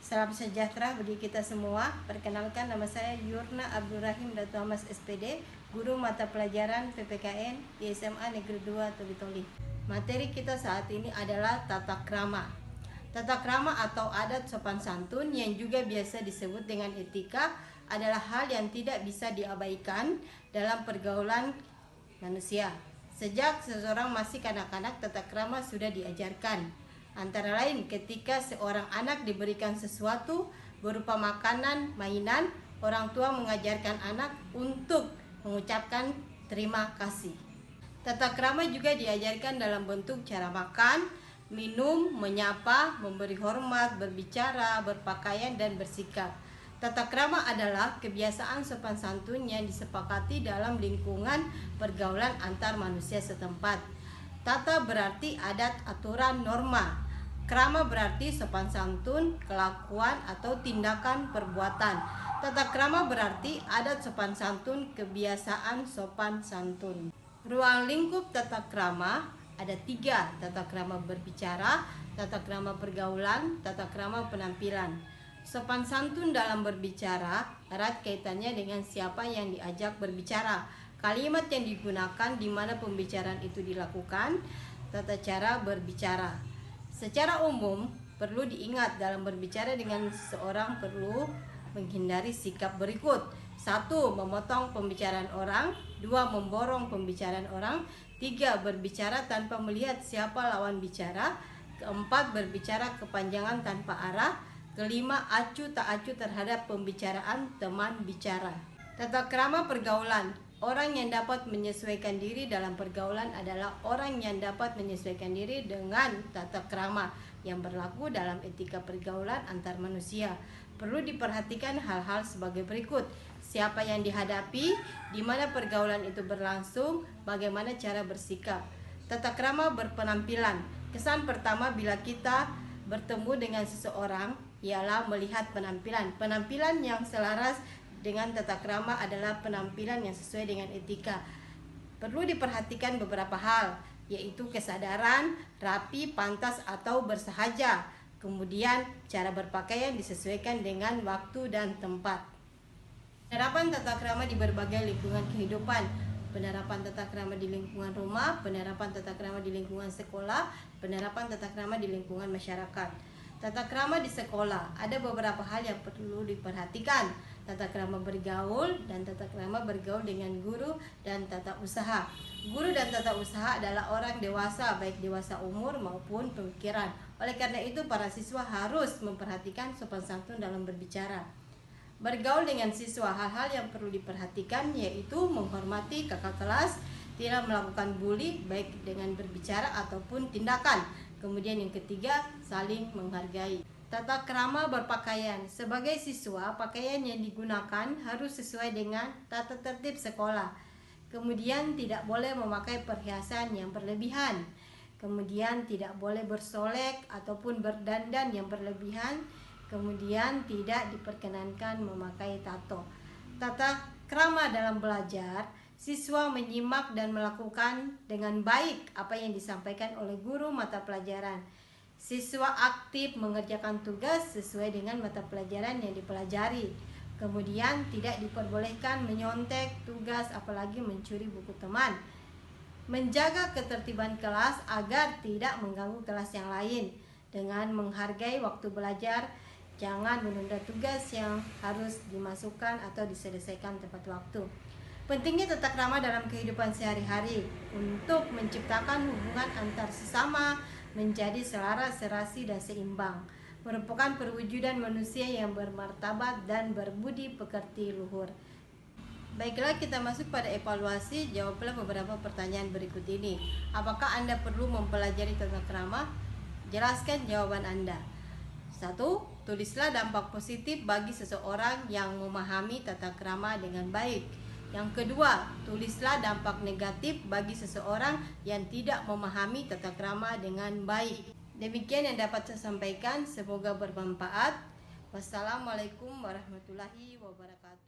Salam sejahtera bagi kita semua. Perkenalkan, nama saya Yurna Abdurrahim Datu Hamas SPD, guru mata pelajaran PPKN di SMA Negeri 2 Toli-Toli. Materi kita saat ini adalah tata krama. Tata krama atau adat sopan santun yang juga biasa disebut dengan etika adalah hal yang tidak bisa diabaikan dalam pergaulan manusia. Sejak seseorang masih kanak-kanak, tata krama sudah diajarkan. Antara lain ketika seorang anak diberikan sesuatu berupa makanan, mainan, orang tua mengajarkan anak untuk mengucapkan terima kasih. Tata krama juga diajarkan dalam bentuk cara makan, minum, menyapa, memberi hormat, berbicara, berpakaian, dan bersikap. Tata krama adalah kebiasaan sopan santun yang disepakati dalam lingkungan pergaulan antar manusia setempat. Tata berarti adat, aturan, norma. Krama berarti sopan santun, kelakuan atau tindakan perbuatan. Tata krama berarti adat sopan santun, kebiasaan sopan santun. Ruang lingkup tata krama ada 3: tata krama berbicara, tata krama pergaulan, tata krama penampilan. Sopan santun dalam berbicara erat kaitannya dengan siapa yang diajak berbicara, kalimat yang digunakan, di mana pembicaraan itu dilakukan, tata cara berbicara. Secara umum, perlu diingat dalam berbicara dengan seseorang perlu menghindari sikap berikut: 1. Memotong pembicaraan orang. 2. Memborong pembicaraan orang. 3. Berbicara tanpa melihat siapa lawan bicara. 4. Berbicara kepanjangan tanpa arah. 5. Acuh tak acuh terhadap pembicaraan teman bicara. Tata krama pergaulan. Orang yang dapat menyesuaikan diri dalam pergaulan adalah orang yang dapat menyesuaikan diri dengan tata krama yang berlaku dalam etika pergaulan antar manusia. Perlu diperhatikan hal-hal sebagai berikut: siapa yang dihadapi, di mana pergaulan itu berlangsung, bagaimana cara bersikap. Tata krama berpenampilan. Kesan pertama bila kita bertemu dengan seseorang ialah melihat penampilan. Penampilan yang selaras dengan tata krama adalah penampilan yang sesuai dengan etika. Perlu diperhatikan beberapa hal, yaitu kesadaran, rapi, pantas atau bersahaja. Kemudian cara berpakaian disesuaikan dengan waktu dan tempat. Penerapan tata krama di berbagai lingkungan kehidupan. Penerapan tata krama di lingkungan rumah, penerapan tata krama di lingkungan sekolah, penerapan tata krama di lingkungan masyarakat. Tata krama di sekolah, ada beberapa hal yang perlu diperhatikan: tata krama bergaul dan tata krama bergaul dengan guru dan tata usaha. Guru dan tata usaha adalah orang dewasa, baik dewasa umur maupun pemikiran. Oleh karena itu, para siswa harus memperhatikan sopan santun dalam berbicara. Bergaul dengan siswa, hal-hal yang perlu diperhatikan yaitu menghormati kakak kelas, tidak melakukan bully baik dengan berbicara ataupun tindakan. Kemudian yang ketiga, saling menghargai. Tata krama berpakaian. Sebagai siswa, pakaian yang digunakan harus sesuai dengan tata tertib sekolah. Kemudian tidak boleh memakai perhiasan yang berlebihan. Kemudian tidak boleh bersolek ataupun berdandan yang berlebihan. Kemudian tidak diperkenankan memakai tato. Tata krama dalam belajar, siswa menyimak dan melakukan dengan baik apa yang disampaikan oleh guru mata pelajaran. Siswa aktif mengerjakan tugas sesuai dengan mata pelajaran yang dipelajari. Kemudian tidak diperbolehkan menyontek tugas, apalagi mencuri buku teman. Menjaga ketertiban kelas agar tidak mengganggu kelas yang lain dengan menghargai waktu belajar. Jangan menunda tugas yang harus dimasukkan atau diselesaikan tepat waktu. Pentingnya tata krama dalam kehidupan sehari-hari untuk menciptakan hubungan antar sesama menjadi selaras, serasi, dan seimbang. Merupakan perwujudan manusia yang bermartabat dan berbudi pekerti luhur. Baiklah, kita masuk pada evaluasi. Jawablah beberapa pertanyaan berikut ini. Apakah Anda perlu mempelajari tata krama? Jelaskan jawaban Anda. 1. Tulislah dampak positif bagi seseorang yang memahami tata krama dengan baik. Yang kedua, tulislah dampak negatif bagi seseorang yang tidak memahami tata krama dengan baik. Demikian yang dapat saya sampaikan, semoga bermanfaat. Wassalamualaikum warahmatullahi wabarakatuh.